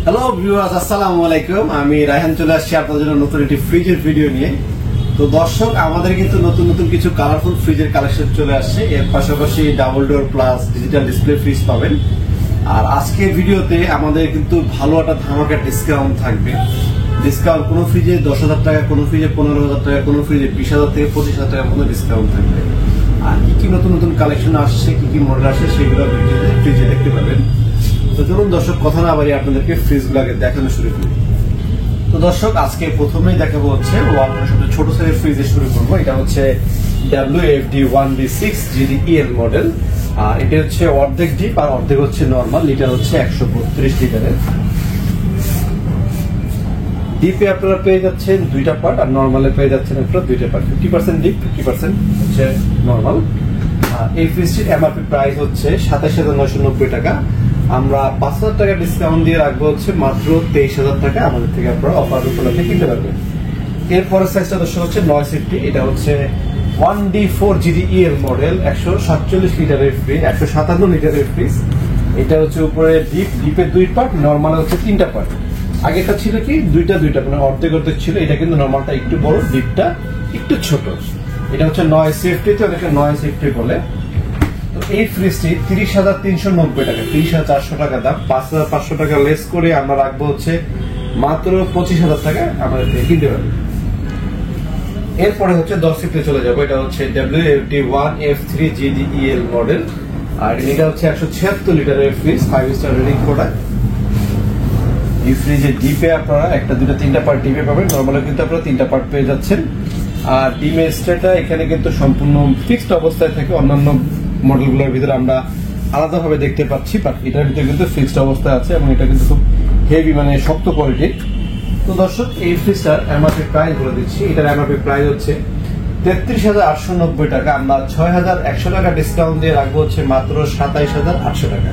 Hello viewers, আসসালামু আলাইকুম। আমি রায়হান চলে আসছি আপনাদের জন্য নতুন একটি ফ্রিজের ভিডিও নিয়ে। তো দর্শক, আমাদের কিন্তু নতুন নতুন কিছু কালারফুল ফ্রিজের কালেকশন চলে আসছে। এর পাশাপাশি double door plus digital display fridge পাবেন। আর আজকের ভিডিওতে আমাদের কিন্তু ভালো একটা ধামাকা ডিসকাউন্ট থাকবে। ডিসকাউন্ট কোনো ফ্রিজে 10,000 টাকা, কোনো ফ্রিজে 15,000 টাকা, কোনো ফ্রিজে 20,000 থেকে 25,000 টাকার মতো ডিসকাউন্ট থাকবে। আর কি নতুন নতুন কালেকশন আসছে, কি মডেল আসছে, সেগুলো ফ্রিজে দেখতে পাবেন। তো চলুন দর্শক, কথা না বাড়িয়ে আপনাদেরকে ফ্রিজগুলোকে দেখানো শুরু করি। তো দর্শক, আজকে প্রথমেই দেখাবো হচ্ছে ওয়ালটনের সবচেয়ে ছোট সাইজের ফ্রিজে শুরু করবো। এটা হচ্ছে WFD 1B6 GDEL মডেল। আর এটা হচ্ছে অর্ধেক ডিপ আর অর্ধেক হচ্ছে নর্মাল। লিটার হচ্ছে 132 লিটারের। ডিপে আপনারা পেয়ে যাচ্ছেন দুইটা পার্ট, আর নর্মালে পেয়ে যাচ্ছেন আপনারা দুইটা পার্ট। 50% ডিপ, 50% হচ্ছে নর্মাল। এই ফ্রিজটির MRP প্রাইস হচ্ছে 27,990 টাকা। আমরা 5,000 টাকা ডিসকাউন্ট দিয়ে রাখবো হচ্ছে মাত্র 23,000 টাকা। আমাদের থেকে আপনারা অফার উপলক্ষে কিনতে পারবেন। এরপরের সাইজটা দর্শক হচ্ছে 950। এটা হচ্ছে 1D4 GDEL মডেল, 147 লিটারের ফ্রিজ, 157 লিটারের ফ্রিজ। এটা হচ্ছে উপরে ডিপের দুই পার্ট, নর্মাল হচ্ছে তিনটা পার্ট। আগেটা ছিল কি দুইটা মানে অর্ধেক ছিল। এটা কিন্তু নর্মালটা একটু বড়, ডিপটা একটু ছোট। এটা হচ্ছে 950, অনেকে 950 বলে। তো এই ফ্রিজটি 30,390 টাকা, 30,400 টাকা দাম। 5,500 টাকা লেস করে আমরা রাখবো হচ্ছে মাত্র 25,000 টাকা আমাদের থেকে কিনতে পারবেন। এরপরে হচ্ছে 1050 চলে যাবো। এটা হচ্ছে WFD 1F3 GDEL মডেল। আর এটা হচ্ছে 176 লিটারের ফ্রিজ, 5 স্টার রেটিং প্রোডাক্ট। এই ফ্রিজে ডিপে আপনারা একটা দুটা তিনটা পার্ট ডিপে পাবেন, নর্মালে কিন্তু আপনারা তিনটা পার্ট পেয়ে যাচ্ছেন। আর ডিমের স্টেটা এখানে কিন্তু সম্পূর্ণ ফিক্সড অবস্থায় থাকে। অন্যান্য মডেলগুলোর ভিতরে আমরা আলাদাভাবে দেখতে পাচ্ছি, বাট এটার ভিতরে কিন্তু ফিক্সড অবস্থায় আছে এবং এটা কিন্তু খুব হেভি, মানে শক্ত কোয়ালিটির। তো দর্শক, এই ফ্রিজটার MRP প্রাইস বলে দিচ্ছি। এটার MRP প্রাইস হচ্ছে 33,890 টাকা। আমরা 6,100 টাকা ডিসকাউন্ট দিয়ে রাখবো হচ্ছে মাত্র 27,800 টাকা।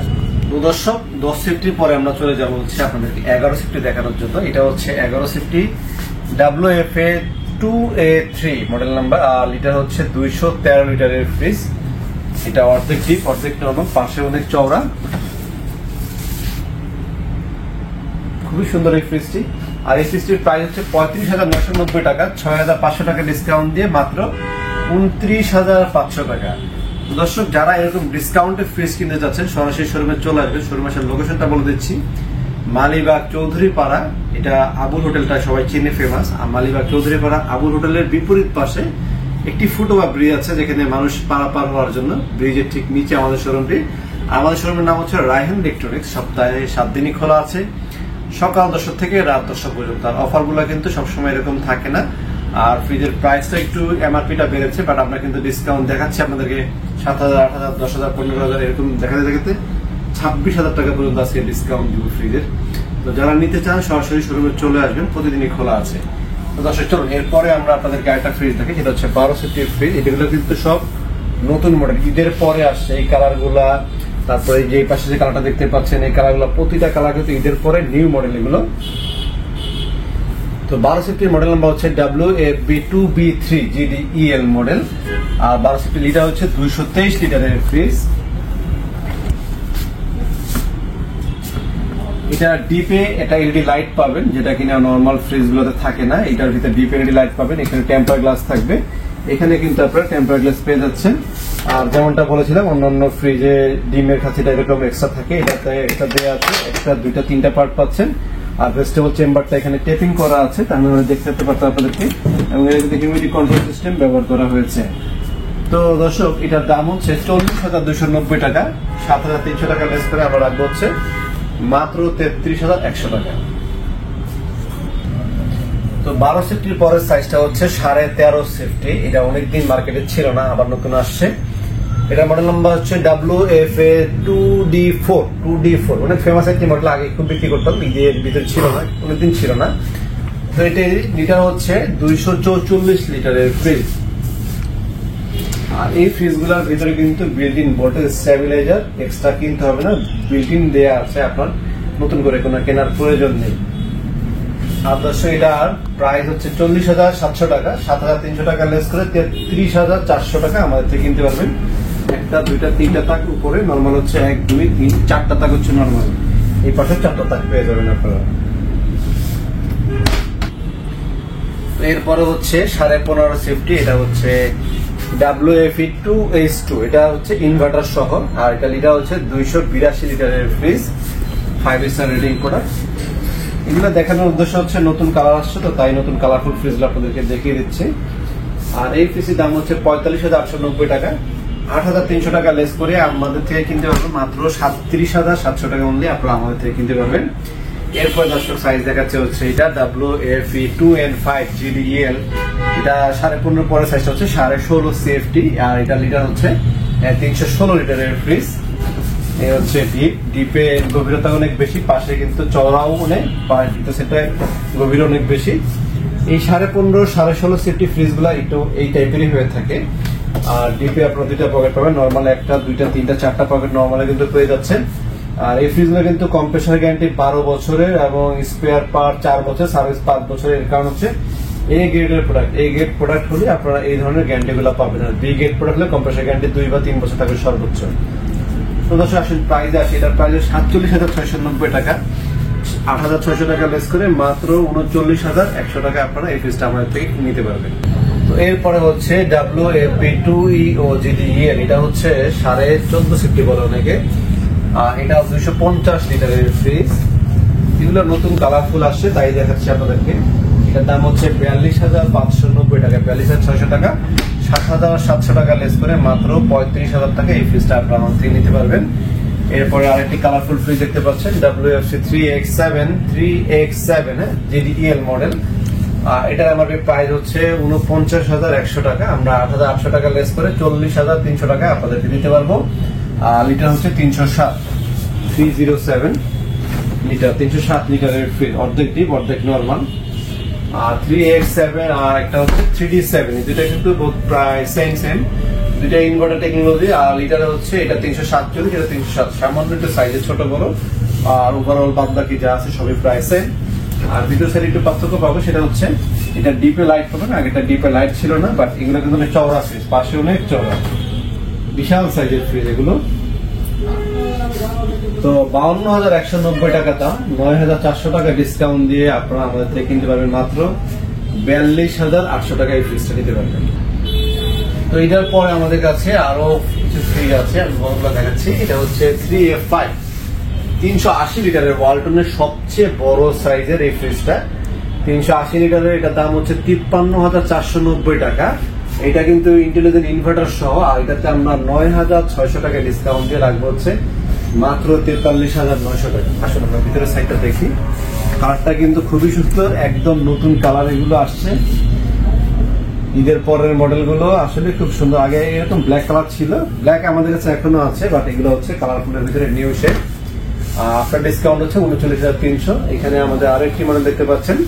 তো দর্শক, 1050 পরে আমরা চলে যাবো হচ্ছে আপনাদেরকে 1150 দেখানোর জন্য। এটা হচ্ছে 1150 WFA 2A3 মডেল নাম্বার। আর লিটার হচ্ছে 213 লিটারের ফ্রিজ। এটা অর্ধেক ডিপ অর্ধেক নরমাল, পাশে অনেক চওড়া, খুবই সুন্দর এই ফ্রিজটি। আর এই ফ্রিজটির প্রাইস হচ্ছে 35,990 টাকা। 6,500 টাকা ডিসকাউন্ট দিয়ে মাত্র 29,500 টাকা। দর্শক, যারা এরকম ডিসকাউন্টে ফ্রিজ কিনতে যাচ্ছেন সরাসরি শোরুমে চলে আসবে। শোরুমের লোকেশনটা বলে দিচ্ছি, মালিবাগ চৌধুরী পাড়া। এটা আবুল হোটেলটা সবাই চিনে, ফেমাস। আর মালিবাগ চৌধুরী পাড়া আবুল হোটেলের বিপরীত পাশে একটি ফুটওভার ব্রিজ আছে, যেখানে মানুষ পারাপার হওয়ার জন্য। ব্রিজের ঠিক নিচে আমাদের শোরুমটি। আমাদের শোরুমের নাম হচ্ছে রায়হান ইলেকট্রনিক্স। সপ্তাহে 7 দিনই খোলা আছে, সকাল 10টা থেকে রাত 10টা পর্যন্ত। আর অফারগুলো কিন্তু সবসময় এরকম থাকে না। আর ফ্রিজের প্রাইসটা একটু MRPটা বেড়েছে, বাট আমরা কিন্তু ডিসকাউন্ট দেখাচ্ছি আপনাদেরকে। 7,000, 8,000, 10,000, 15,000 এরকম দেখাতে 26,000 টাকা পর্যন্ত আজকে ডিসকাউন্ট দিব ফ্রিজের। তো যারা নিতে চান সরাসরি শোরুমে চলে আসবেন, প্রতিদিনই খোলা আছে। তো দর্শক, চলুন এরপরে আমরা আপনাদেরকে আরেকটা ফ্রিজ দেখি। সেটা হচ্ছে 1250 ফ্রিজ। এগুলো কিন্তু সব নতুন মডেল, ঈদের পরে আসছে এই কালারগুলা। তারপরে যে পাশে যে কালারটা দেখতে পাচ্ছেন, এই কালারগুলো প্রতিটা কালার কিন্তু ঈদের পরে নিউ মডেল এগুলো। তো 1250 মডেল নাম্বার হচ্ছে WFB 2B3 GDEL মডেল। আর 1250 লিটার হচ্ছে 223 লিটারের ফ্রিজ। এটা ডিপে এটা LED লাইট পাবেন, যেটা কিনা নর্মাল ফ্রিজ গুলোতে থাকে না। এটার ভিতরে ডিপ LED লাইট পাবেন। এখানে টেম্পার গ্লাস থাকবে। এখানে কিন্তু আপনারা টেম্পার গ্লাস পেয়ে যাচ্ছেন। আর যেমনটা বলেছিলাম, অন্যান্য ফ্রিজে ডিমের খাঁচিটা এরকম এক্সট্রা থাকে, এটাতে একটা দেওয়া আছে। একটা দুইটা তিনটা পার্ট পাচ্ছেন। আর ভেজিটেবল চেম্বারটা এখানে টেপিং করা আছে, তাহলে দেখতে পারতেন আপনাদেরকে। এবং এর ভিতরে হিউমিডিটি কন্ট্রোল সিস্টেম ব্যবহার করা হয়েছে। তো দর্শক, এটার দাম হচ্ছে 40,290 টাকা। 7,300 টাকা লেস করে আমরা রাখবো হচ্ছে মাত্র 33,100 টাকা। তো 1250 পরের সাইজটা হচ্ছে 13.5 এটা অনেকদিন মার্কেটে ছিল না, আবার নতুন আসছে। এটা মডেল নাম্বার হচ্ছে WFA 2D4। অনেক ফেমাস একটি মডেল, আগে খুব বিক্রি করতাম, ঈদের ভিতরে ছিল না, অনেকদিন ছিল না। তো এটা লিটার হচ্ছে 244 লিটারের ফ্রিজ। আর এই ফ্রিজগুলোর ভিতরে কিন্তু built in voltage stabiliser extra কিনতে হবে না, বিল্ট ইন দেয়া আছে, আপনার নতুন করে কোনো কেনার প্রয়োজন নেই। আর দর্শক, এটার প্রাইস হচ্ছে 40,700 টাকা। 7,300 টাকা লেস করে 33,400 টাকা আমাদের থেকে কিনতে পারবেন। একটা দুইটা তিনটা তাক উপরে নরমাল হচ্ছে 1 2 3 4টা তাক হচ্ছে নরমাল। এই পাশে 4টা তাক পেয়ে যাবেন আপনারা। এরপরে হচ্ছে 15.5 সেফটি, এটা হচ্ছে WFE2H2, এটা হচ্ছে ইনভার্টার সহ, আর এটা লিটার হচ্ছে 282 লিটারের ফ্রিজ, 5 স্টার রেটিং প্রোডাক্ট। এগুলো দেখানোর উদ্দেশ্য হচ্ছে নতুন কালার আসছে তো, তাই নতুন কালারফুল ফ্রিজগুলো আপনাদেরকে দেখিয়ে দিচ্ছি। আর এই ফ্রিজের দাম হচ্ছে 45,890 টাকা, 8,300 টাকা লেস করে আমাদের থেকে কিনতে পারবেন মাত্র 37,700 টাকা মূল্যে আপনারা আমাদের থেকে কিনতে পারবেন। এরপর দর্শক সাইজ দেখাচ্ছে হচ্ছে এটা WFE2N5 GDEL, এটা 15.5 পরে সাইজটা হচ্ছে 16.5 CFT, আর এটা লিটার হচ্ছে 316 লিটারের ফ্রিজ। এই হচ্ছে ডিপে গভীরতা অনেক বেশি, পাশে কিন্তু চওড়াও অনেক, কিন্তু সেটা গভীর অনেক বেশি। এই 15.5 16.5 CFT ফ্রিজ গুলা একটু এই টাইপেরই হয়ে থাকে। আর ডিপে আপনারা 2টা পকেট পাবেন, নর্মাল 1টা 2টা 3টা 4টা পকেট নর্মালে কিন্তু পেয়ে যাচ্ছেন। আর এই ফ্রিজগুলো কিন্তু কম্প্রেসার গ্যারান্টি 12 বছরের এবং স্পেয়ার পার্ট 4 বছর, সার্ভিস 5 বছরের। কারণ হচ্ছে এ গ্রেডের প্রোডাক্ট, এ গ্রেড প্রোডাক্ট হলে আপনারা এই ধরনের গ্যারান্টি গুলো পাবেন। আর বি গ্রেড প্রোডাক্ট হলে কম্প্রেসার গ্যারান্টি 2 বা 3 বছর থাকবে সর্বোচ্চ। তো দর্শক আসলে প্রাইসে আসে, এটার প্রাইস 47,690 টাকা, 8,600 টাকা লেস করে মাত্র 39,100 টাকা আপনারা এই ফ্রিজটা আমাদের থেকে নিতে পারবেন। তো এরপরে হচ্ছে WFE2EOGDEL, এটা হচ্ছে 14.5 সেফটি বলে অনেকে, এটা 250 লিটারের ফ্রিজ। এগুলো নতুন কালারফুল আসছে তাই দেখাচ্ছি আপনাদেরকে। এটার দাম হচ্ছে 42,590 টাকা, 42,600 টাকা, 7,700 টাকা লেস করে মাত্র 35,000 টাকা এই ফ্রিজটা আপনারা আমাদের থেকে নিতে পারবেন। এরপরে আরেকটি কালারফুল ফ্রিজ দেখতে পাচ্ছেন, WFC3X7 GDEL মডেল। এটার এমআরপি প্রাইস হচ্ছে 49,100 টাকা, আমরা 8,800 টাকা লেস করে 40,300 টাকা আপনাদেরকে দিতে পারবো। লিটার হচ্ছে 307 লিটার, 307 লিটারের ফ্রিজ, অর্ধেক ডিপ অর্ধেক নর্মাল। 3X7 আর একটা হচ্ছে 3D7, দুটা কিন্তু প্রায় সেম, দুটা ইনভার্টার টেকনোলজি। আর লিটারে হচ্ছে এটা 347, এটা 307, সামান্য একটু সাইজে ছোট বড়, আর ওভারঅল বাদ বাকি যা আছে সবই প্রায় সেম। আর ভিতর সাইডে একটু পার্থক্য পাবো, সেটা হচ্ছে এটা ডিপে লাইট পাবেন, আগেটা ডিপে লাইট ছিল না, বাট এগুলো কিন্তু অনেক চওড়া ফ্রিজ, পাশে অনেক চওড়া, বিশাল সাইজের ফ্রিজ এগুলো। তো 52,190 টাকা দাম, 9,400 টাকা ডিসকাউন্ট দিয়ে আপনারা আমাদের থেকে কিনতে পারবেন মাত্র 42,800 টাকা এই ফ্রিজটা নিতে পারবেন। তো এটার পরে আমাদের কাছে আরো কিছু ফ্রিজ আছে, আমি বড়গুলো দেখাচ্ছি। এটা হচ্ছে 3F5, 380 লিটারের, ওয়ালটনের সবচেয়ে বড় সাইজের এই ফ্রিজটা, 380 লিটারের। এটার দাম হচ্ছে 53,490 টাকা। এটা কিন্তু ইন্টেলিজেন্ট ইনভার্টার সহ, আর এটাতে আমরা 9,600 টাকা ডিসকাউন্ট দিয়ে রাখবো হচ্ছে মাত্র 43,900 টাকা। আসলে আমরা ভিতরের সাইডটা দেখি, কালারটা কিন্তু খুবই সুন্দর, একদম নতুন কালার এগুলো আসছে। ঈদের পরের মডেল গুলো আসলে খুব সুন্দর। আগে এরকম ব্ল্যাক কালার ছিল, ব্ল্যাক আমাদের কাছে এখনো আছে, বাট এগুলো হচ্ছে কালারফুলের ভিতরে নিউ শেড। আপনার ডিসকাউন্ট হচ্ছে 39,300। এখানে আমাদের আরো একটি মডেল দেখতে পাচ্ছেন,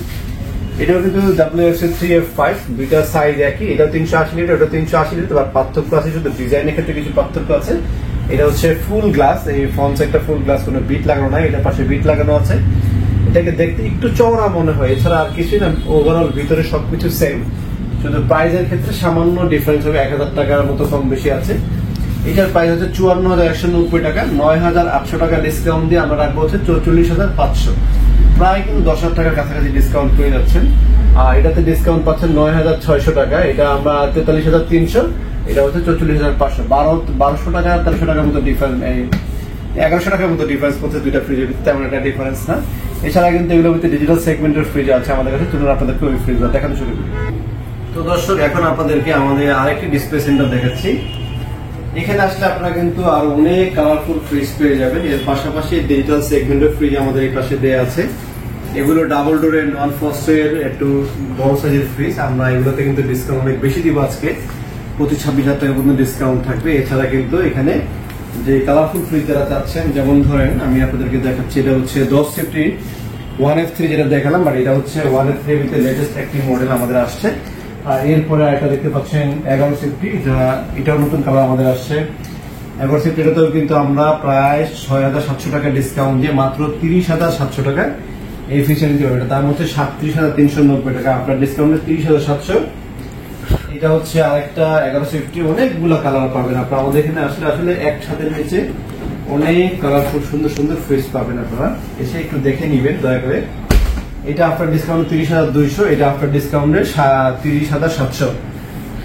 এটাও কিন্তু WFC3F5, দুইটা সাইজ একই, এটা 380 লিটার, এটা 380 লিটার, বাট পার্থক্য আছে শুধু ডিজাইনের ক্ষেত্রে কিছু পার্থক্য আছে। এটা হচ্ছে ফুল গ্লাস, এই ফ্রন্ট সাইডটা ফুল গ্লাস, কোনো বিট লাগানো নাই, এটা পাশে বিট লাগানো আছে। এটাকে দেখতে একটু চওড়া মনে হয়, এছাড়া আর কিছুই না, ওভারঅল ভিতরে সবকিছু সেম, শুধু প্রাইসের ক্ষেত্রে সামান্য ডিফারেন্স হবে, 1,000 টাকার মতো কম বেশি আছে। এটার প্রাইস হচ্ছে 54,190 টাকা, 9,800 টাকা ডিসকাউন্ট দিয়ে আমরা রাখবো হচ্ছে 44,500, প্রায় কিন্তু 10,000 টাকার কাছাকাছি ডিসকাউন্ট পেয়ে যাচ্ছেন। আর এটাতে ডিসকাউন্ট পাচ্ছেন 9,600 টাকা, এটা আমরা 43,300, এটা হচ্ছে 44,500, 1200 টাকা 1300 টাকার মতো ডিফারেন্স, 1100 টাকার মতো ডিফারেন্স করছে দুইটা ফ্রিজের ভিতরে, তেমন একটা ডিফারেন্স না। এছাড়া কিন্তু এগুলোর ভিতরে ডিজিটাল সেগমেন্টের ফ্রিজ আছে আমাদের কাছে, চলুন আপনাদেরকে ওই ফ্রিজটা দেখানো শুরু করি। তো দর্শক, এখন আপনাদেরকে আমাদের আরেকটি ডিসপ্লে সেন্টার দেখাচ্ছি। এখানে আসলে আপনারা কিন্তু আরো অনেক কালারফুল ফ্রিজ পেয়ে যাবেন। এর পাশাপাশি ডিজিটাল সেগমেন্টের ফ্রিজ আমাদের এই পাশে দেওয়া আছে। এগুলো ডাবল ডোরের, নন ফ্রস্টের, একটু বড় সাইজের ফ্রিজ। আমরা এগুলোতে কিন্তু ডিসকাউন্ট অনেক বেশি দিব আজকে, প্রতি 26,000 টাকা পর্যন্ত ডিসকাউন্ট থাকবে। এছাড়া কিন্তু এখানে যে কালারফুল ফ্রিজ যারা চাচ্ছেন, যেমন ধরেন আমি আপনাদেরকে দেখাচ্ছি, এটা হচ্ছে 10 সেফটি 1F3 যেটা দেখালাম, বাট এটা হচ্ছে 1F3 এর ভিতরে লেটেস্ট একটি মডেল আমাদের আসছে। আর এরপরে একটা দেখতে পাচ্ছেন 11 সেফটি, এটাও নতুন কালার আমাদের আসছে। 11 সেফটি, এটাতেও কিন্তু আমরা প্রায় 6,700 টাকা ডিসকাউন্ট দিয়ে মাত্র 30,700 টাকা এই ফ্রিজটা নিতে পারবেন। এটার দাম হচ্ছে 37,390 টাকা, আপনার ডিসকাউন্টে 30,700। এটা হচ্ছে আরেকটা 11 সেফটি, অনেকগুলো কালার পাবেন আপনারা আমাদের এখানে আসলে। আসলে এক ছাদের নিচে অনেক কালারফুল সুন্দর সুন্দর ফ্রিজ পাবেন আপনারা, এসে একটু দেখে নিবেন দয়া করে। এটা আফটার ডিসকাউন্ট 30,200, এটা আফটার ডিসকাউন্টে 30,700,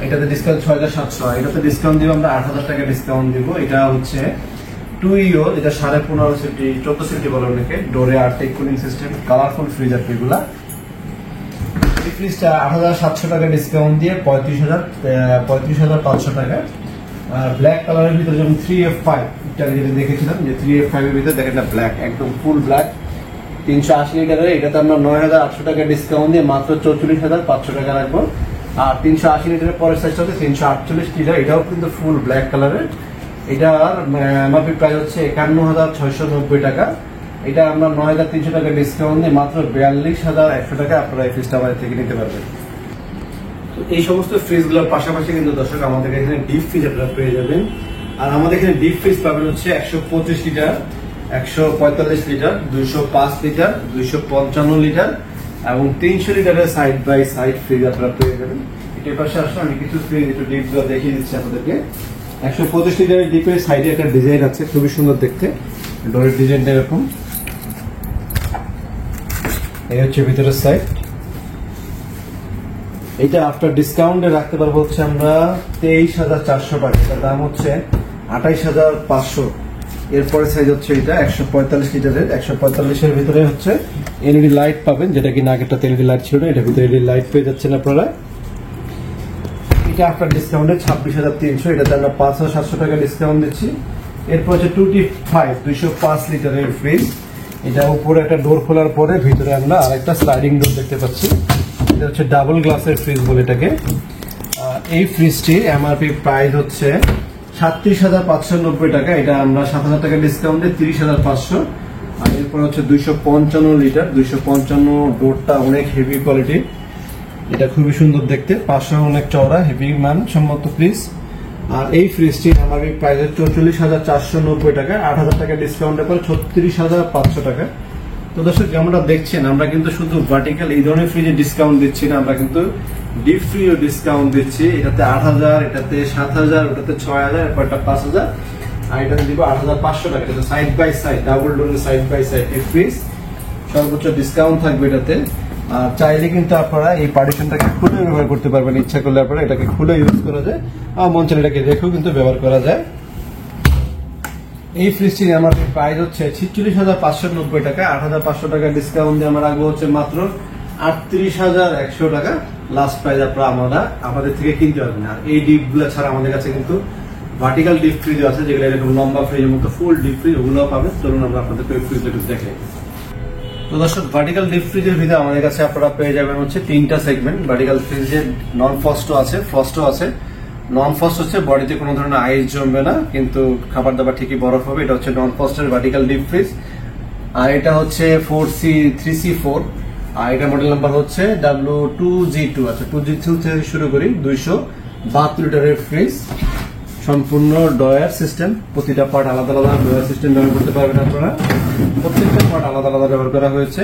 এটাতে ডিসকাউন্ট 6,700, এটাতে ডিসকাউন্ট দিব আমরা 8,000 টাকা ডিসকাউন্ট দিব। এটা হচ্ছে 2 ইও, এটা 15.5 সিটি 14 সিটি বলে অনেকে, ডোরে আর্টেক কুলিং সিস্টেম, কালারফুল ফ্রিজ আর এগুলা। এই ফ্রিজটা 8,700 টাকা ডিসকাউন্ট দিয়ে 35,500 টাকা। আর ব্ল্যাক কালারের ভিতরে যেমন 3F5 এটা যেটা দেখেছিলাম, যে 3F5 এর ভিতরে দেখেন না ব্ল্যাক, একদম ফুল ব্ল্যাক, 380 লিটারের, এটাতে আমরা 9,800 টাকা ডিসকাউন্ট দিয়ে মাত্র 44,500 টাকা রাখবো। আর 380 লিটারের পরের সাইজটা হচ্ছে 348 লিটার, এটাও কিন্তু ফুল ব্ল্যাক কালারের। এটার এমআরপি প্রাইস হচ্ছে 51,690 টাকা। এটা আমরা 9,300 টাকা ডিসকাউন্ট দিয়ে মাত্র 42,100 টাকা আপনারা এই ফ্রিজটা আমাদের থেকে নিতে পারবেন। তো এই সমস্ত ফ্রিজগুলোর পাশাপাশি কিন্তু দর্শক আমাদের এখানে ডিপ ফ্রিজ আপনারা পেয়ে যাবেন। আর আমাদের এখানে ডিপ ফ্রিজ পাবেন হচ্ছে 125 লিটার, 145 লিটার, 205 লিটার, 255 লিটার এবং 300 লিটারের সাইড বাই সাইড ফ্রিজ আপনারা পেয়ে যাবেন। এটার পাশে আসলে আমি কিছু ফ্রিজ একটু ডিপ দেখিয়ে দিচ্ছি আপনাদেরকে। 125 লিটারের ডিপের সাইডে একটা ডিজাইন আছে, খুবই সুন্দর দেখতে, ডোরের ডিজাইনটা এরকম। এই হচ্ছে ভিতরের সাইড। এটা আফটার ডিসকাউন্টে রাখতে পারবো হচ্ছে আমরা 23,400 টাকা, এটার দাম হচ্ছে 28,500। এরপরে সাইজ হচ্ছে এটা 145 লিটারের, 145 এর ভিতরে হচ্ছে এলইডি লাইট পাবেন, যেটা কি আগেরটাতে এলইডি লাইট ছিল, এটা ভিতরে এলইডি লাইট পেয়ে যাচ্ছেন আপনারা। এটা আফটার ডিসকাউন্টে 26,300, এটাতে আমরা 5,700 টাকা ডিসকাউন্ট দিচ্ছি। এরপর হচ্ছে 2T5 205 লিটারের ফ্রিজ, এটা উপরে একটা ডোর খোলার পরে ভিতরে আমরা আরেকটা স্লাইডিং ডোর দেখতে পাচ্ছি। এটা হচ্ছে ডাবল গ্লাসের ফ্রিজ বলে এটাকে। এই ফ্রিজটির এমআরপি প্রাইস হচ্ছে 37,590 টাকা, এটা আমরা 7,000 টাকা ডিসকাউন্ট দিয়ে 30,500। আর এরপর হচ্ছে 255 লিটার, 255 ডোরটা অনেক হেভি কোয়ালিটি, এটা খুবই সুন্দর দেখতে, 500 অনেক চওড়া, হেভি মান সম্মত ফ্রিজ। আর এই ফ্রিজটির এমআরপি প্রাইস 44,490 টাকা, 8,000 টাকা ডিসকাউন্টের পর 36,500 টাকা। তো দর্শক যেমনটা দেখছেন, আমরা কিন্তু শুধু ভার্টিক্যাল এই ধরনের ফ্রিজে ডিসকাউন্ট দিচ্ছি না, আমরা কিন্তু ডিপ ফ্রিজও ডিসকাউন্ট দিচ্ছি। এটাতে 8,000, এটাতে 7,000, ওটাতে 6,000, এরপরটা 5,000, আর এটাতে দিব 8,500 টাকা। এটা সাইড বাই সাইড, ডাবল ডোরের সাইড বাই সাইড এই ফ্রিজ, সর্বোচ্চ ডিসকাউন্ট থাকবে এটাতে। আর চাইলে কিন্তু আপনারা এই পার্টিশনটাকে খুলে ব্যবহার করতে পারবেন, ইচ্ছা করলে আপনারা এটাকে খুলে ইউজ করা যায়, আর মন চাইলে এটাকে রেখেও কিন্তু ব্যবহার করা যায়। এই ফ্রিজটির আমার প্রাইস হচ্ছে 46,590 টাকা, 8,500 টাকা ডিসকাউন্ট দিয়ে আমরা রাখবো হচ্ছে মাত্র 38,100 টাকা। লাস্ট প্রাইস আপনারা আমাদের থেকে কিনতে পারবেন। আর এই ডিপ গুলা ছাড়া আমাদের কাছে কিন্তু ভার্টিক্যাল ডিপ ফ্রিজ আছে, যেগুলো এরকম লম্বা ফ্রিজের মতো ফুল ডিপ ফ্রিজ, ওগুলো পাবেন। চলুন আমরা আপনাদের ফ্রিজটা একটু দেখাই। তো দর্শক, ভার্টিক্যাল ডিপ ফ্রিজের ভিতরে আমাদের কাছে আপনারা পেয়ে যাবেন হচ্ছে 3টা সেগমেন্ট। ভার্টিক্যাল ফ্রিজের নন ফ্রস্টও আছে, ফ্রস্টও আছে। নন ফ্রস্ট হচ্ছে বডিতে কোনো ধরনের আইস জমবে না, কিন্তু খাবার দাবার ঠিকই বরফ হবে, এটা হচ্ছে নন ফ্রস্টের ভার্টিক্যাল ডিপ ফ্রিজ। আর এটা হচ্ছে 3C4, আর এটা মডেল নাম্বার হচ্ছে W2G2। আচ্ছা, 2G2 থেকে শুরু করি। 272 লিটারের ফ্রিজ, সম্পূর্ণ ডয়ার সিস্টেম, প্রতিটা পার্ট আলাদা আলাদা ডয়ার সিস্টেম ব্যবহার করতে পারবেন আপনারা, প্রত্যেকটা পার্ট আলাদা আলাদা ব্যবহার করা হয়েছে।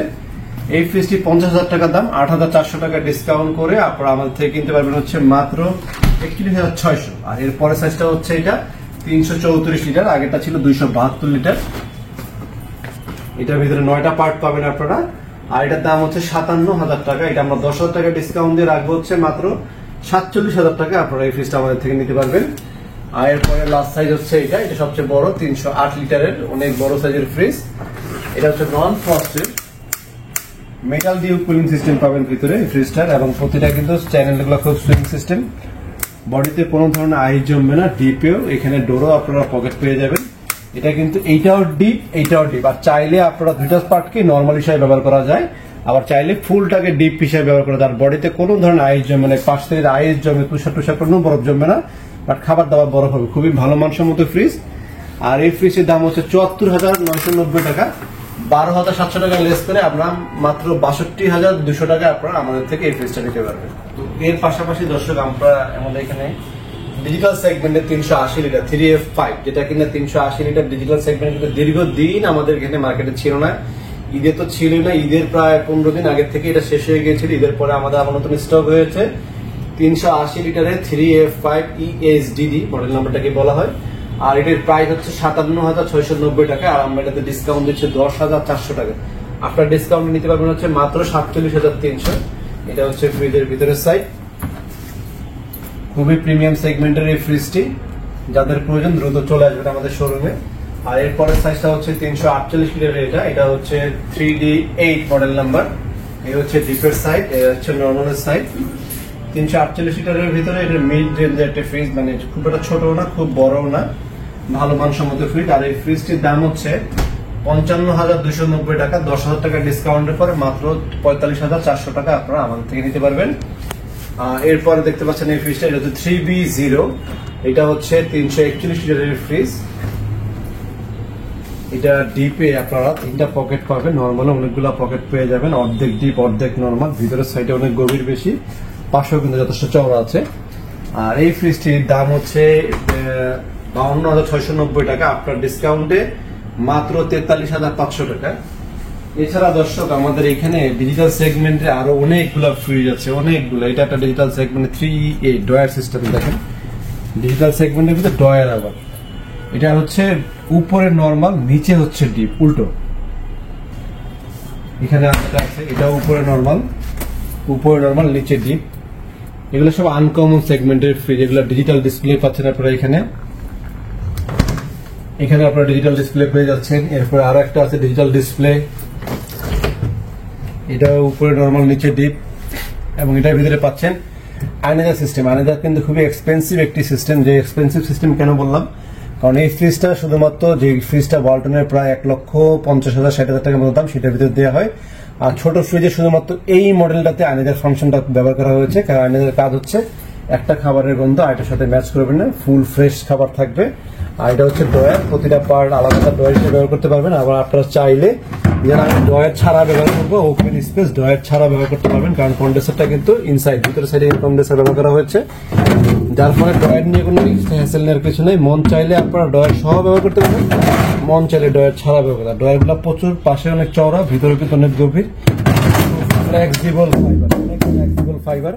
এই ফ্রিজটি 50,000 টাকা দাম, 8,400 টাকা ডিসকাউন্ট করে আপনারা আমাদের থেকে কিনতে পারবেন হচ্ছে মাত্র 31,600। আর এর পরের সাইজটা হচ্ছে এটা 334 লিটার, আগেটা ছিল 272 লিটার। এটার ভিতরে 9টা পার্ট পাবেন আপনারা, আর এটার দাম হচ্ছে 57,000 টাকা। এটা আমরা 10,000 টাকা ডিসকাউন্ট দিয়ে রাখবো হচ্ছে মাত্র 47,000 টাকা। আপনারা এই ফ্রিজটা আমাদের থেকে নিতে পারবেন। আর এরপরে লাস্ট সাইজ হচ্ছে এটা সবচেয়ে বড়, 308 লিটারের অনেক বড় সাইজের ফ্রিজ। এটা হচ্ছে নন ফ্রস্টেড, মেটাল দিয়ে কুলিং সিস্টেম পাবেন ভিতরে এই ফ্রিজটার, এবং প্রতিটা কিন্তু চ্যানেলগুলো খুব সুইং সিস্টেম, বডিতে কোনো ধরনের আইস জমবে না। ডিপেও এখানে ডোরও আপনারা পকেট পেয়ে যাবেন। এটা কিন্তু এইটাও ডিপ, এইটাও ডিপ। আর চাইলে আপনারা দুইটা পার্টকে নর্মাল হিসাবে ব্যবহার করা যায়, আবার চাইলে ফুলটাকে ডিপ হিসাবে ব্যবহার করা যায়। আর বডিতে কোনো ধরনের আইস জমবে না, পাশ থেকে আইস জমে, তুষার কোনো বরফ জমবে না, বাট খাবার দাবার বরফ হবে। খুবই ভালো মানসম্মত ফ্রিজ। আর এই ফ্রিজের দাম হচ্ছে 74,990 টাকা, 12,700 টাকা লেস করে আমরা মাত্র 62,200 টাকা আপনারা আমাদের থেকে এই ফ্রিজটা নিতে পারবেন। তো এর পাশাপাশি দর্শক, আমরা আমাদের এখানে ডিজিটাল সেগমেন্টে 380 লিটার 3F5, যেটা কিনা 380 লিটার ডিজিটাল সেগমেন্ট কিন্তু দীর্ঘদিন আমাদের এখানে মার্কেটে ছিল না। ঈদে তো ছিল না, ঈদের প্রায় 15 দিন আগের থেকে এটা শেষ হয়ে গিয়েছিল। ঈদের পরে আমাদের আবার নতুন স্টক হয়েছে 380 লিটারের 3F5 ESDD মডেল নাম্বারটাকে বলা হয়। আর এটার প্রাইস হচ্ছে 57,690 টাকা, আর আমরা এটাতে ডিসকাউন্ট দিচ্ছি 10,400 টাকা। আপনার ডিসকাউন্ট নিতে পারবেন হচ্ছে মাত্র 47,300। এটা হচ্ছে ফ্রিজের ভিতরের সাইড, খুবই প্রিমিয়াম সেগমেন্টের এই ফ্রিজটি, যাদের প্রয়োজন দ্রুত চলে আসবেন আমাদের শোরুমে। আর এরপরের সাইজটা হচ্ছে 348 লিটারের, এটা হচ্ছে 3D8 মডেল নাম্বার। এই হচ্ছে ডিপের সাইড, এই হচ্ছে নরমালের সাইড। 348 লিটারের ভিতরে এটা মিড রেঞ্জের একটা ফ্রিজ, মানে খুব একটা ছোট না খুব বড়ও না, ভালো মানসম্মত ফ্রিজ। আর এই ফ্রিজটির দাম হচ্ছে 55,290 টাকা, 10,000 টাকা ডিসকাউন্টের পরে মাত্র 45,400 টাকা আপনারা আমাদের থেকে নিতে পারবেন। এরপরে দেখতে পাচ্ছেন এই ফ্রিজটা, এটা হচ্ছে 3B0, এটা হচ্ছে 341 লিটারের ফ্রিজ। এটা ডিপে আপনারা 3টা পকেট পাবেন, নরমালে অনেকগুলো পকেট পেয়ে যাবেন, অর্ধেক ডিপ অর্ধেক নরমাল, ভিতরের সাইডে অনেক গভীর বেশি, পাশেও কিন্তু যথেষ্ট চওড়া আছে। আর এই ফ্রিজটির দাম হচ্ছে 52,690 টাকা, আপনার ডিসকাউন্টে মাত্র 43,500 টাকা। এছাড়া দর্শক আমাদের এখানে ডিজিটাল সেগমেন্টে আরো অনেকগুলো ফ্রিজ আছে, অনেকগুলো। এটা একটা ডিজিটাল সেগমেন্টে 3A ডয়ার সিস্টেম, দেখেন ডিজিটাল সেগমেন্টের ভিতরে ডয়ার, আবার এটা হচ্ছে উপরে নরমাল নিচে হচ্ছে ডিপ, উল্টো। এখানে আছে এটা উপরে নরমাল নিচে ডিপ। এগুলো সব আনকমন সেগমেন্টের ফ্রিজ, এগুলো ডিজিটাল ডিসপ্লে পাচ্ছেন আপনারা এখানে আপনারা ডিজিটাল ডিসপ্লে পেয়ে যাচ্ছেন। এরপর আরো একটা আছে ডিজিটাল ডিসপ্লে, এটা উপরে নরমাল নিচে ডিপ, এবং এটার ভিতরে পাচ্ছেন আয়নাদার সিস্টেম। আয়নাদার কিন্তু খুবই এক্সপেন্সিভ একটি সিস্টেম। যে এক্সপেন্সিভ সিস্টেম কেন বললাম, কারণ এই ফ্রিজটা শুধুমাত্র যে ফ্রিজটা ওয়ালটনের প্রায় 1,50,000-60,000 টাকার মতো দাম, সেটার ভিতরে দেওয়া হয়। আর ছোট ফ্রিজে শুধুমাত্র এই মডেলটাতে আয়নাদার ফাংশনটা ব্যবহার করা হয়েছে, কারণ আয়নাদার কাজ হচ্ছে একটা খাবারের গন্ধ আরেকটার সাথে ম্যাচ করবেন না, ফুল ফ্রেশ খাবার থাকবে। আর এটা হচ্ছে ডয়ার, প্রতিটা পার্ট আলাদা ডয়ার হিসেবে ব্যবহার করতে পারবেন। আবার আপনারা চাইলে যেন আমি ডয়ার ছাড়া ব্যবহার করবো, ওপেন স্পেস ডয়ার ছাড়া ব্যবহার করতে পারবেন, কারণ কন্ডেন্সারটা কিন্তু ইনসাইড, ভিতরের সাইডে কন্ডেন্সার ব্যবহার করা হয়েছে, যার ফলে ডয়ার নিয়ে কোনো হ্যাসেল নেওয়ার কিছু নেই। মন চাইলে আপনারা ডয়ার সহ ব্যবহার করতে পারবেন, মন চাইলে ডয়ার ছাড়া ব্যবহার করা। ডয়ারগুলো প্রচুর, পাশে অনেক চওড়া, ভিতরে কিন্তু অনেক গভীর, ফ্লেক্সিবল ফাইবার।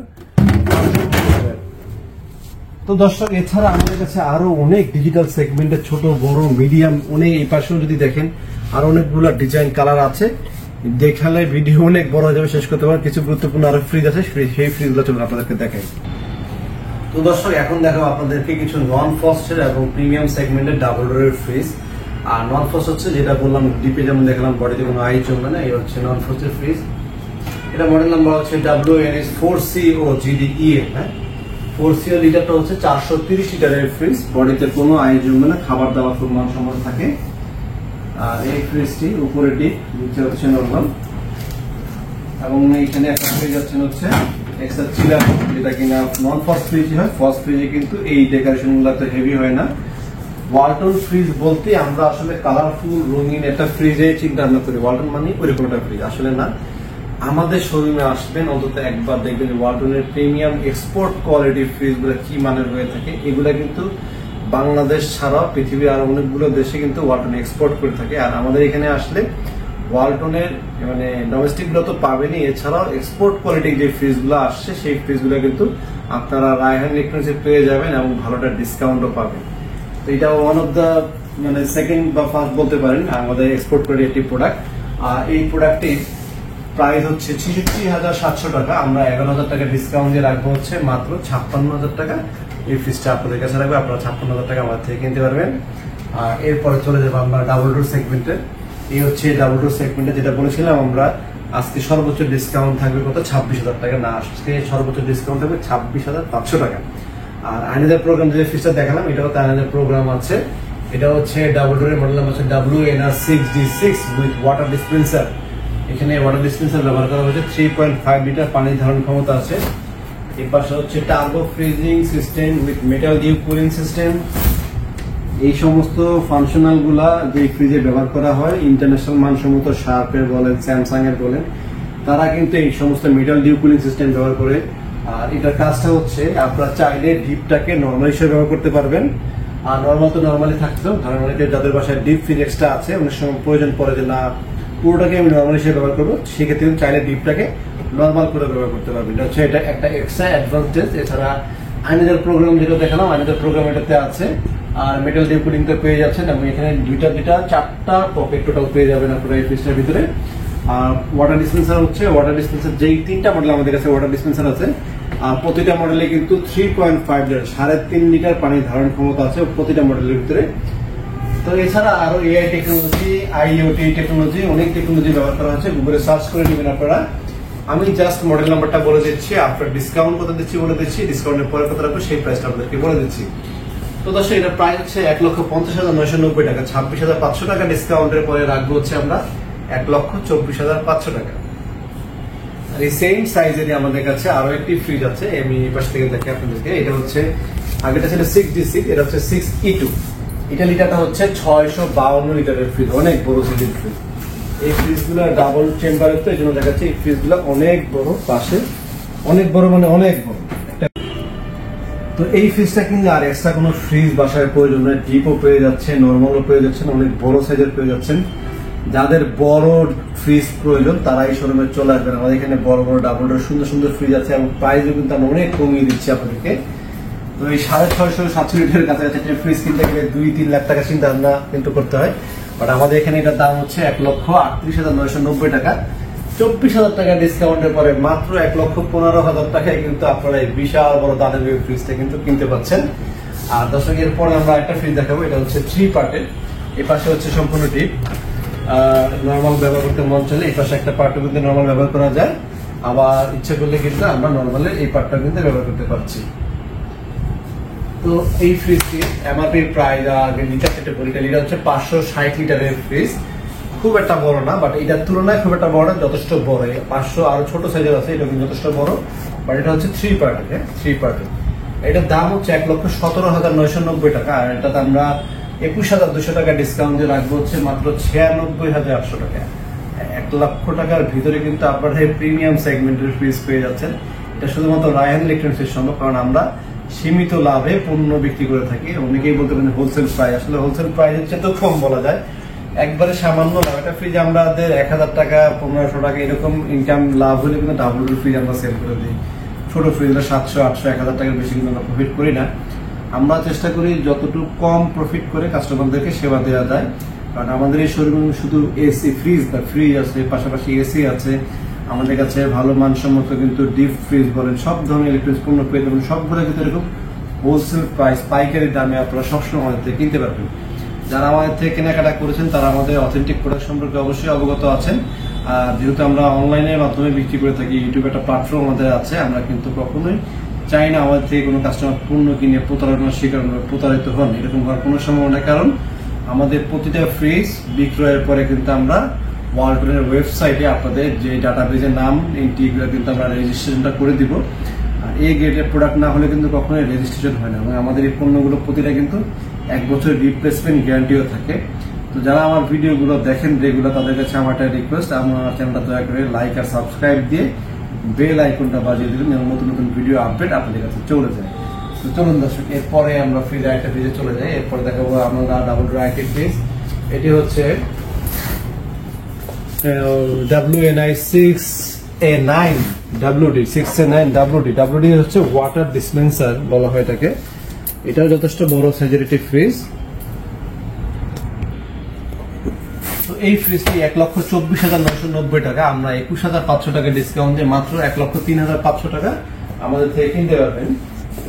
তো দর্শক, এছাড়া আমাদের কাছে আরো অনেক ডিজিটাল সেগমেন্টের ছোট বড় মিডিয়াম অনেক, এই পাশেও যদি দেখেন আরো অনেকগুলো ডিজাইন কালার আছে, দেখালে ভিডিও অনেক বড় হয়ে যাবে, শেষ করতে পারবেন। কিছু গুরুত্বপূর্ণ আরো ফ্রিজ আছে, সেই ফ্রিজগুলো চলুন আপনাদেরকে দেখাই। তো দর্শক, এখন দেখাবো আপনাদেরকে কিছু নন ফ্রস্টের এবং প্রিমিয়াম সেগমেন্টের ডাবল ডোরের ফ্রিজ। আর নন ফ্রস্ট হচ্ছে যেটা বললাম ডিপে যেমন দেখলাম বডিতে কোনো আই জমবে না, এই হচ্ছে নন ফ্রস্টের ফ্রিজ। এটা মডেল নাম্বার হচ্ছে WNS4COGDEF, হ্যাঁ 4CO। লিটারটা হচ্ছে 430 লিটারের ফ্রিজ, বডিতে কোনো আই জমবে না, খাবার দাবার খুব মানসম্মত থাকে। আর এই ফ্রিজটি উপরে ডিপ, নিচে হচ্ছে নরমাল, এবং এখানে একটা ফ্রিজ হচ্ছে এক্সট্রা চিলার, যেটা কিনা নন ফ্রস্ট ফ্রিজ হয়। ফ্রস্ট ফ্রিজে কিন্তু এই ডেকোরেশন গুলো তো হেভি হয় না। ওয়ালটন ফ্রিজ বলতে আমরা আসলে কালারফুল রঙিন একটা ফ্রিজে চিন্তা ভাবনা করি, ওয়ালটন মানে ওইরকম একটা ফ্রিজ, আসলে না। আমাদের শোরুমে আসবেন, অন্তত একবার দেখবেন ওয়ালটনের প্রিমিয়াম এক্সপোর্ট কোয়ালিটির ফ্রিজগুলো কি মানের হয়ে থাকে। এগুলা কিন্তু বাংলাদেশ ছাড়াও পৃথিবীর আরো অনেকগুলো দেশে কিন্তু ওয়ালটন এক্সপোর্ট করে থাকে। আর আমাদের এখানে আসলে ওয়ালটনের মানে ডোমেস্টিক গুলো তো পাবেনই, এছাড়াও এক্সপোর্ট কোয়ালিটির যে ফ্রিজগুলো আসছে সেই ফ্রিজগুলো কিন্তু আপনারা রায়হান ইলেকট্রনিক্সে পেয়ে যাবেন এবং ভালোটা ডিসকাউন্টও পাবেন। তো এটা ওয়ান অফ দ্য মানে সেকেন্ড বা ফার্স্ট বলতে পারেন আমাদের এক্সপোর্ট কোয়ালিটির একটি প্রোডাক্ট। আর এই প্রোডাক্টটির প্রাইস হচ্ছে 66,700 টাকা, আমরা 11,000 টাকা ডিসকাউন্ট দিয়ে রাখবো হচ্ছে মাত্র 56,000 টাকা। এই ফ্রিজটা আপনাদের কাছে রাখবে, আপনারা 56,000 টাকা আমাদের থেকে কিনতে পারবেন। আর এরপরে চলে যাবো আমরা ডাবল ডোর সেগমেন্টে। এই হচ্ছে ডাবল ডোর সেগমেন্টে, যেটা বলেছিলাম আমরা আজকে সর্বোচ্চ ডিসকাউন্ট থাকবে কত, 26,000 টাকা। না, আজকে সর্বোচ্চ ডিসকাউন্ট থাকবে 26,500 টাকা। আর আইনাদার প্রোগ্রাম যে ফ্রিজটা দেখালাম, এটাও তো আইনাদার প্রোগ্রাম আছে। এটা হচ্ছে ডাবল ডোরের মডেল নাম্বার হচ্ছে WNR6D6 উইথ ওয়াটার ডিসপেন্সার। এখানে ওয়াটার ডিসপেন্সার ব্যবহার করা হয়েছে, 3.5 লিটার পানি ধারণ ক্ষমতা আছে। এর পাশে হচ্ছে turbo freezing system with metal deep cooling system. এই সমস্ত ফাংশনাল গুলা যে ফ্রিজে ব্যবহার করা হয়, ইন্টারন্যাশনাল মানসম্মত শার্পের বলেন, স্যামসাং এর বলেন, তারা কিন্তু এই সমস্ত মেটাল ডিপ কুলিং সিস্টেম ব্যবহার করে। আর এটার কাজটা হচ্ছে আপনারা চাইলে ডিপটাকে নর্মাল হিসেবে ব্যবহার করতে পারবেন। আর নর্মাল তো নর্মালি থাকতো, ধরেন অনেকে যাদের বাসায় ডিপ ফ্রিজ এক্সট্রা আছে, অনেক সময় প্রয়োজন পড়ে যে না পুরোটাকে আমি নর্মাল হিসেবে ব্যবহার করবো, সেক্ষেত্রে চাইলে ডিপটাকে নর্মাল করে ব্যবহার করতে পারবেন। এটা হচ্ছে এটা একটা এক্সট্রা অ্যাডভান্টেজ। এছাড়া আইনাজার প্রোগ্রাম যেটা দেখালাম, আইনাজার প্রোগ্রাম এটাতে আছে। আর মেটাল ডিকুলিং তো পেয়ে যাচ্ছেন, এবং এখানে চারটা পকেট টোটাল পেয়ে যাবেন আপনারা এই ফ্রিজটার ভিতরে। আর ওয়াটার ডিসপেন্সার হচ্ছে, ওয়াটার ডিসপেন্সার যেই 3টা মডেল আমাদের কাছে ওয়াটার ডিসপেন্সার আছে, আর প্রতিটা মডেলে কিন্তু 3.5 লিটার 3.5 লিটার পানির ধারণ ক্ষমতা আছে প্রতিটা মডেলের ভিতরে। তো এছাড়া আরো এআই টেকনোলজি, আইওটি টেকনোলজি, অনেক টেকনোলজি ব্যবহার করা হচ্ছে, গুগলে সার্চ করে নেবেন আপনারা। আমি জাস্ট মডেল নাম্বারটা বলে দিচ্ছি, আপনার ডিসকাউন্ট কত দিচ্ছি বলে দিচ্ছি, ডিসকাউন্টের পরে কত রাখবো সেই প্রাইসটা আপনাদেরকে বলে দিচ্ছি। তো দর্শক, এটা প্রাইস হচ্ছে 1,50,990 টাকা, 26,500 টাকা ডিসকাউন্টের পরে রাখবো হচ্ছে আমরা 1,24,500 টাকা। আর এই সেম সাইজেরই আমাদের কাছে আরো একটি ফ্রিজ আছে, আমি এই পাশ থেকে দেখি আপনাদেরকে। এটা হচ্ছে, আগেটা ছিল 6D6, এটা হচ্ছে 6E2। এটা লিটারটা হচ্ছে 652 লিটারের ফ্রিজ, অনেক বড় সাইজের ফ্রিজ। এই ফ্রিজগুলো ডাবল চেম্বারের, তো এই জন্য দেখাচ্ছে এই ফ্রিজগুলো অনেক বড়, পাশে অনেক বড়, মানে অনেক বড়। তো এই ফ্রিজটা কিন্তু আর এক্সট্রা কোনো ফ্রিজ বাসায় প্রয়োজন নয়, ডিপও পেয়ে যাচ্ছে, নর্মালও পেয়ে যাচ্ছেন, অনেক বড় সাইজের পেয়ে যাচ্ছেন। যাদের বড় ফ্রিজ প্রয়োজন তারা এই শোরুমে চলে আসবেন। আমাদের এখানে বড় বড় ডাবল ডোর সুন্দর সুন্দর ফ্রিজ আছে, এবং প্রাইসও কিন্তু আমরা অনেক কমিয়ে দিচ্ছি আপনাদেরকে। তো এই 650-700 লিটারের কাছাকাছি ফ্রিজ কিনতে গেলে 2-3 লাখ টাকা চিন্তা ভাবনা কিন্তু করতে হয়। বাট আমাদের এখানে এটার দাম হচ্ছে 1,38,990 টাকা। 24,000 টাকা ডিসকাউন্টের পরে মাত্র 1,15,000 টাকায় কিন্তু আপনারা এই বিশাল বড় দানের ফ্রিজটা কিন্তু কিনতে পাচ্ছেন। আর দর্শকের পরে আমরা একটা ফ্রিজ দেখাবো, এটা হচ্ছে 3 পার্টের। এই পাশে হচ্ছে সম্পূর্ণ ডিপ, নর্মাল ব্যবহার করতে মন চলে এই পাশে একটা পার্টও কিন্তু নর্মাল ব্যবহার করা যায়, আবার ইচ্ছা করলে কিন্তু আমরা নর্মালে এই পার্টটা কিন্তু ব্যবহার করতে পারছি। তো এই ফ্রিজটি এমআরপি প্রাইস আগে লিটার সেটা বলি, এটা হচ্ছে 560 লিটারের ফ্রিজ, খুব একটা বড় না, বাট এটার তুলনায় খুব একটা বড় না, যথেষ্ট বড়। 500 আরো ছোট সাইজের আছে, এটা কিন্তু যথেষ্ট বড়, বাট এটা হচ্ছে 3 পার্টের। এটার দাম হচ্ছে 1,17,990 টাকা। আর এটাতে আমরা 21,200 টাকা ডিসকাউন্ট দিয়ে রাখবো হচ্ছে মাত্র 96,800 টাকা। 1 লক্ষ টাকার ভিতরে কিন্তু আপনারা এই প্রিমিয়াম সেগমেন্টের ফ্রিজ পেয়ে যাচ্ছেন। এটা শুধুমাত্র রায়হান ইলেকট্রনিক্সের সম্ভব, কারণ আমরা সীমিত লাভে পণ্য বিক্রি করে থাকি। অনেকেই বলতে পারেন হোলসেল প্রাইস, আসলে হোলসেল প্রাইসের চেয়ে তো কম বলা যায়, একবারে সামান্য লাভ। একটা ফ্রিজ আমাদের 1,000 টাকা 1,500 টাকা এরকম ইনকাম লাভ হলে কিন্তু ডাবল ফ্রিজ আমরা সেল করে দিই। ছোট ফ্রিজটা 700, 800, 1,000 টাকার বেশি কিন্তু আমরা প্রফিট করি না। আমরা চেষ্টা করি যতটুকু কম প্রফিট করে কাস্টমারদেরকে সেবা দেওয়া যায়। কারণ আমাদের এই শোরুমে শুধু এসি ফ্রিজ আছে, পাশাপাশি এসি আছে, আমাদের কাছে ভালো মানসম্মত কিন্তু ডিপ ফ্রিজ বলেন সব ধরনের ইলেকট্রনিক্স পণ্য পেয়ে যাবেন। সবগুলো কিন্তু এরকম হোলসেল প্রাইস, পাইকারি দামে আপনারা সবসময় আমাদের থেকে কিনতে পারবেন। যারা আমাদের থেকে কেনাকাটা করেছেন তারা আমাদের অথেন্টিক প্রোডাক্ট সম্পর্কে অবশ্যই অবগত আছেন। আর যেহেতু আমরা অনলাইনের মাধ্যমে বিক্রি করে থাকি, ইউটিউবে একটা প্ল্যাটফর্ম আমাদের আছে, আমরা কিন্তু কখনোই চাই না আমাদের থেকে কোনো কাস্টমার পণ্য কিনে প্রতারণার শিকার প্রতারিত হন, এরকম হওয়ার কোনো সম্ভাবনা। কারণ আমাদের প্রতিটা ফ্রিজ বিক্রয়ের পরে কিন্তু আমরা ওয়ালটনের ওয়েবসাইটে আপনাদের যে ডাটাবেজের নাম এগুলো কিন্তু আমরা রেজিস্ট্রেশনটা করে দিব। আর এই গ্রেডের প্রোডাক্ট না হলে কিন্তু কখনোই রেজিস্ট্রেশন হয় না, এবং আমাদের এই পণ্যগুলো প্রতিটা কিন্তু 1 বছরের রিপ্লেসমেন্ট গ্যারান্টিও থাকে। তো যারা আমার ভিডিওগুলো দেখেন রেগুলার, তাদের কাছে আমার একটা রিকোয়েস্ট, আমার চ্যানেলটা দয়া করে লাইক আর সাবস্ক্রাইব দিয়ে বেল আইকনটা বাজিয়ে দিবেন, এবং নতুন নতুন ভিডিও আপডেট আপনাদের কাছে চলে যায়। তো চলুন দর্শক, এরপরে আমরা ফ্রিজ একটা ফ্রিজে চলে যাই। এরপরে দেখাবো আমরা ডাবল ডোর আইটি ফ্রিজ। এটি হচ্ছে WNI 6A9 WD 6A9 WD হচ্ছে ওয়াটার ডিসপেন্সার বলা হয় এটাকে। এটাও যথেষ্ট বড় সাইজের একটি ফ্রিজ। তো এই ফ্রিজটি 1,24,990 টাকা, আমরা 21,500 টাকা ডিসকাউন্ট দিয়ে মাত্র 1,03,500 টাকা আমাদের থেকে কিনতে পারবেন।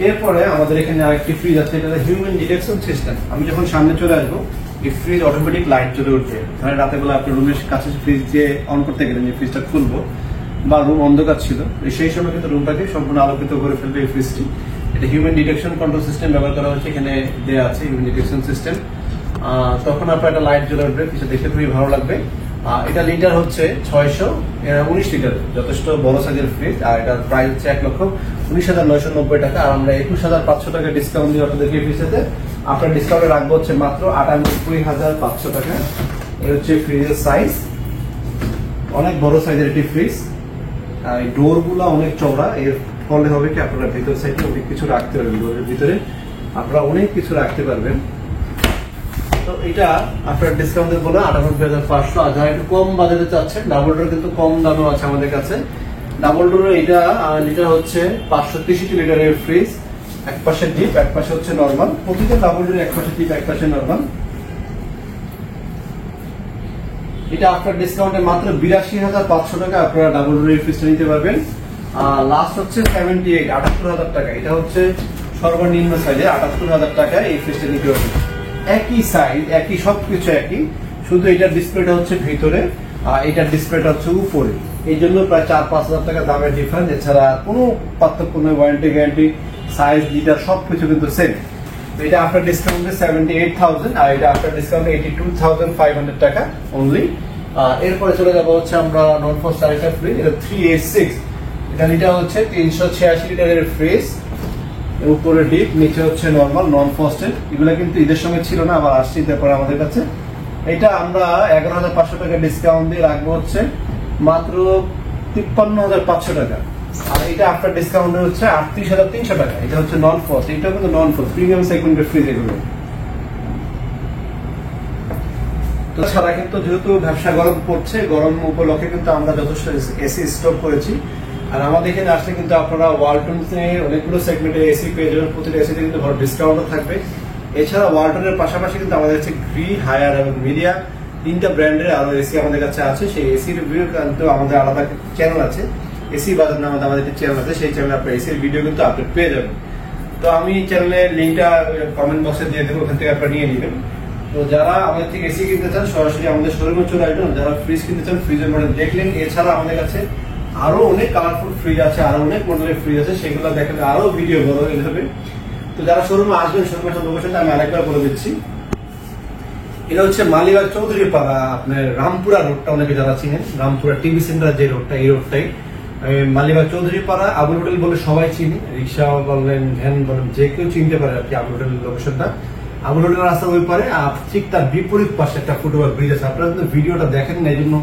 এরপরে আমাদের এখানে আরেকটি ফ্রিজ আছে, এটা হিউম্যান ডিটেকশন সিস্টেম। আমি যখন সামনে চলে আসবো এই ফ্রিজ অটোমেটিক লাইট জ্বলে উঠবে। ধরেন রাতে বেলা আপনি রুমের কাছে ফ্রিজ দিয়ে অন করতে গেলেন, এই ফ্রিজটা খুলবো বা রুম অন্ধকার ছিল, সেই সময় কিন্তু রুমটাকে সম্পূর্ণ আলোকিত করে ফেলবে এই ফ্রিজটি। এটা হিউম্যান ডিটেকশন কন্ট্রোল সিস্টেম ব্যবহার করা হচ্ছে, এখানে দেওয়া আছে হিউম্যান ডিটেকশন সিস্টেম। তখন আপনার একটা লাইট জ্বলে উঠবে, কিছু দেখে খুবই ভালো লাগবে। এটা লিটার হচ্ছে 619 লিটার, যথেষ্ট বড় সাইজের ফ্রিজ। আর এটার প্রাইস হচ্ছে 1,19,990 টাকা। আর আমরা 21,500 টাকা ডিসকাউন্ট দিয়ে আপনাদেরকে ফ্রিজেতে আপনার ডিসকাউন্টে রাখবো হচ্ছে মাত্র 98,500 টাকা। এই হচ্ছে ফ্রিজের সাইজ, অনেক বড় সাইজের একটি ফ্রিজ। এই ডোর গুলা অনেক চওড়া, এর ফলে হবে কি আপনারা ভিতর সাইডে অনেক কিছু রাখতে পারবেন, ডোরের ভিতরে আপনারা অনেক কিছু রাখতে পারবেন। তো এটা আপনার ডিসকাউন্টের বলে 98,500। আর যারা একটু কম বাজেটে চাচ্ছেন, ডাবল ডোর কিন্তু কম দামেও আছে আমাদের কাছে। ডাবল ডোর এটা লিটার হচ্ছে 563 লিটারের ফ্রিজ, এক পাশে ডিপ, এক পাশে হচ্ছে নরমাল। প্রতিটা ডাবল ডোর এক পাশে ডিপ, এক পাশে নরমাল। এটা আফটার ডিসকাউন্টে মাত্র ৮২,৫০০ টাকা আপনারা ডাবল ডোর এই ফ্রিজটা নিতে পারবেন। লাস্ট হচ্ছে 78, ৭৮,০০০ টাকা। এটা হচ্ছে সর্বনিম্ন সাইজে ৭৮,০০০ টাকায় এই ফ্রিজটা নিতে পারবেন। একই সাইজ, একই সবকিছু একই, শুধু এটার ডিসপ্লেটা হচ্ছে ভিতরে আর এটার ডিসপ্লেটা হচ্ছে উপরে। এই জন্য প্রায় ৪-৫,০০০ টাকা দামের ডিফারেন্স। এছাড়া কোনো পার্থক্য নেই, ওয়ারেন্টি গ্যারান্টি, সাইজ, লিটার সবকিছু কিন্তু সেম। এটা আফটার ডিসকাউন্টে 78,000 আর এটা আফটার ডিসকাউন্টে 82,500 টাকা অনলি। এরপরে চলে যাবো হচ্ছে আমরা নন ফ্রস্ট আরেকটা ফ্রিজ, এটা 386। এটা হচ্ছে ৩৮৬ লিটারের ফ্রিজ, উপরে ডিপ, নিচে হচ্ছে নরমাল, নন ফ্রস্টেড। এগুলো কিন্তু ঈদের সময় ছিল না, আবার আসছে ঈদের পরে আমাদের কাছে। এটা আমরা ১১,৫০০ টাকা ডিসকাউন্ট দিয়ে রাখবো হচ্ছে মাত্র ৫৩,৫০০ টাকা। আর এটা আফটার ডিসকাউন্টে হচ্ছে ৩৮,৩০০ টাকা। এটা হচ্ছে নন ফ্রস্ট, এটা কিন্তু নন ফ্রস্ট প্রিমিয়াম সেগমেন্টের ফ্রিজ এগুলো। তাছাড়া কিন্তু যেহেতু ব্যবসা গরম পড়ছে, গরম উপলক্ষে কিন্তু আমরা যথেষ্ট এসি স্টক করেছি। আর আমাদের এখানে আসলে কিন্তু আপনারা ওয়ালটনের অনেকগুলো সেগমেন্টের এসি পেয়ে যাবেন, প্রতিটা এসিতে কিন্তু বড় ডিসকাউন্টও থাকবে। এছাড়া ওয়ালটনের পাশাপাশি কিন্তু আমাদের কাছে গ্রি, হায়ার এবং মিডিয়া তিনটা ব্র্যান্ডের আরো এসি আমাদের কাছে আছে। সেই এসি রিভিউ কিন্তু আমাদের আলাদা চ্যানেল আছে, এসি বাজার নামে আমাদের একটা চ্যানেল আছে, সেই চ্যানেলে আপনার এসির ভিডিও কিন্তু আপলোড পেয়ে যাবেন। তো আমি চ্যানেলের লিঙ্কটা কমেন্ট বক্সে দিয়ে দেবো, ওখান থেকে আপনারা নিয়ে নেবেন। তো যারা আমাদের থেকে এসি কিনতে চান সরাসরি আমাদের শোরুমে চলে আসবেন। যারা ফ্রিজ কিনতে চান ফ্রিজের মডেল দেখলেন। এছাড়া আমাদের কাছে আরো অনেক কালারফুল ফ্রিজ আছে, আরো অনেক মডেলের ফ্রিজ আছে, সেগুলো দেখেন আরো ভিডিও বড় হয়ে যাবে। তো যারা শোরুমে আসবেন, শোরুমের লোকেশনটা আমি আরেকবার বলে দিচ্ছি। এটা হচ্ছে মালিবাগ চৌধুরী পাড়া, আপনার রামপুরা রোডটা অনেকে যারা চিনেন, রামপুরা টিভি সেন্টার যে রোডটা, এই রোডটাই মালিবাগ চৌধুরী পাড়া। আবুল হোটেল বলে সবাই চিনি, রিক্সা বলেন, ভ্যান বলেন, যে কেউ চিনতে পারে আর কি আবুল হোটেলের লোকেশনটা। আবুল হোটেলের রাস্তা ওই পারে, ঠিক তার বিপরীত পাশে একটা ফুটওভার ব্রিজ আছে। আপনারা কিন্তু ভিডিওটা দেখেন না, এই জন্য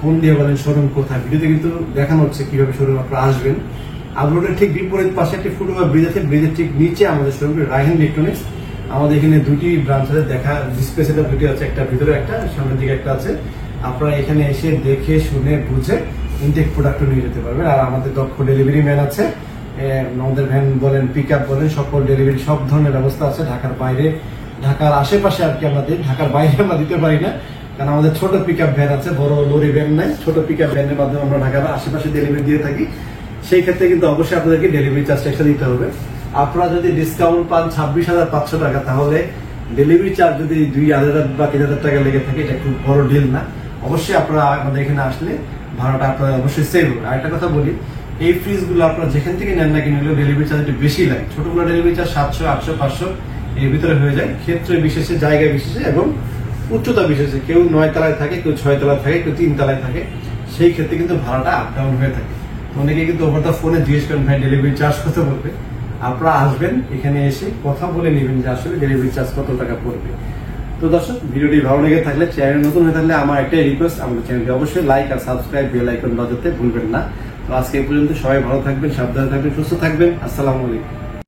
ফোন দিয়ে বলেন শোরুম কোথায়। ভিডিওতে কিন্তু দেখানো হচ্ছে কিভাবে শোরুম আপনারা আসবেন। আবুল হোটেলের ঠিক বিপরীত পাশে একটি ফুটওভার ব্রিজ আছে, ব্রিজের ঠিক নিচে আমাদের শোরুম রায়হান ইলেকট্রনিক্স। আমাদের এখানে দুটি ব্রাঞ্চ আছে, দেখা ডিসপ্লে সেটআপ দুটি আছে, একটা ভিতরে একটা, সামনের দিকে একটা আছে। আপনারা এখানে এসে দেখে শুনে বুঝে ইনটেক প্রোডাক্ট নিয়ে যেতে পারবেন। আর আমাদের দক্ষ ডেলিভারি ম্যান আছে, আমাদের ভ্যান বলেন, পিক আপ বলেন, সকল ডেলিভারি সব ধরনের ব্যবস্থা আছে। ঢাকার বাইরে, ঢাকার আশেপাশে আর কি আমাদের, ঢাকার বাইরে আমরা দিতে পারি না, কারণ আমাদের ছোট পিক আপ ভ্যান আছে, বড় লরি ভ্যান নাই। ছোট পিক আপ ভ্যানের মাধ্যমে আমরা ঢাকার আশেপাশে ডেলিভারি দিয়ে থাকি। সেই ক্ষেত্রে কিন্তু অবশ্যই আপনাদেরকে ডেলিভারি চার্জ এক্সট্রা দিতে হবে। আপনারা যদি ডিসকাউন্ট পান 26,500 টাকা, তাহলে ডেলিভারি চার্জ যদি 2,000 বা 3,000 টাকা লেগে থাকে, এটা খুব বড় ডিল না। অবশ্যই আপনারা আমাদের এখানে আসলে ভাড়াটা আপনারা অবশ্যই সেভ হবে। আর একটা কথা বলি, এই ফ্রিজগুলো আপনারা যেখান থেকে নেন না কিনে হলেও ডেলিভারি চার্জ একটু বেশি লাগে। ছোটগুলো ডেলিভারি চার্জ 700, 800, 500 এর ভিতরে হয়ে যায়, ক্ষেত্রে বিশেষে, জায়গা বিশেষে এবং উচ্চতা বিশেষে। কেউ 9 তলায় থাকে, কেউ 6 তলায় থাকে, কেউ 3 তলায় থাকে, সেই ক্ষেত্রে কিন্তু ভাড়াটা আপ ডাউন হয়ে থাকে। অনেকে কিন্তু ওভার দা ফোনে জিজ্ঞেস করেন ভাই ডেলিভারি চার্জ কত পড়বে। আপনারা আসবেন, এখানে এসে কথা বলে নেবেন যে আসলে ডেলিভারি চার্জ কত টাকা পড়বে। তো দর্শক, ভিডিওটি ভালো লেগে থাকলে, চ্যানেল নতুন হয়ে থাকলে আমার একটাই রিকোয়েস্ট, আমাদের চ্যানেলটি অবশ্যই লাইক আর সাবস্ক্রাইব, বেল আইকন বাজাতে ভুলবেন না। তো আজকে এই পর্যন্ত, সবাই ভালো থাকবেন, সাবধানে থাকবেন, সুস্থ থাকবেন। আসসালামু আলাইকুম।